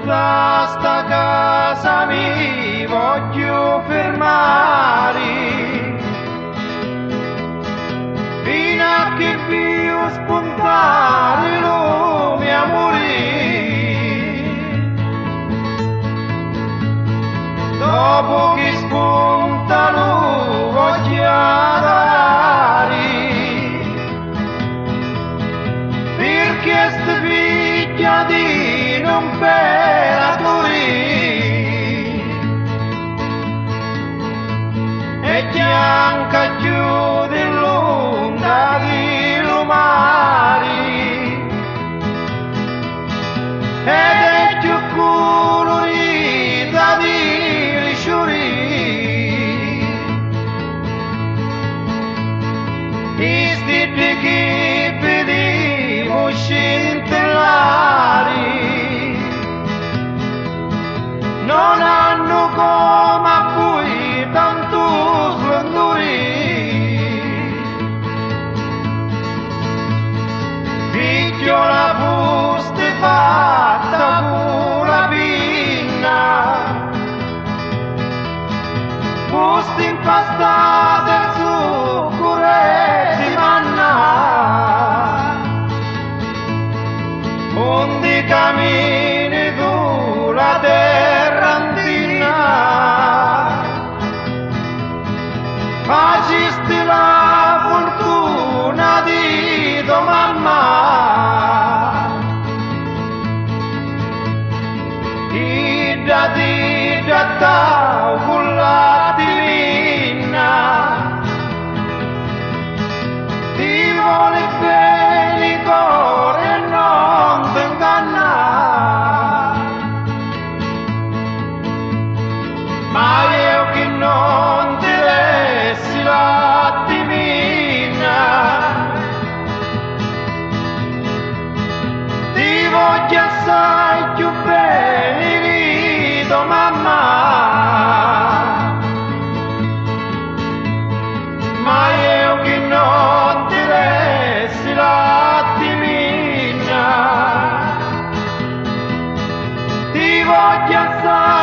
da sta casa mi voglio fermare fino a che vi spuntare lo mio amore. Dopo che spuntano voglio dare perché sta figlia di non peratore e bianca giù dell'onda di lumari ed è più colorita di riccioli isti che vedevo scintillare non hanno come a voi tanto splendore. Figliola foste fatta con la pinna, foste impastata il zucchero di manna, onde cammini tu la terra antica, facesti la fortuna di tua mamma, di da con la divina, ti vuole bene cuore e non ti inganna, ma io che non ti lessi la divina, ti voglio assai più bene di tua mamma, ma io che non ti lessi la divina, ti voglio assai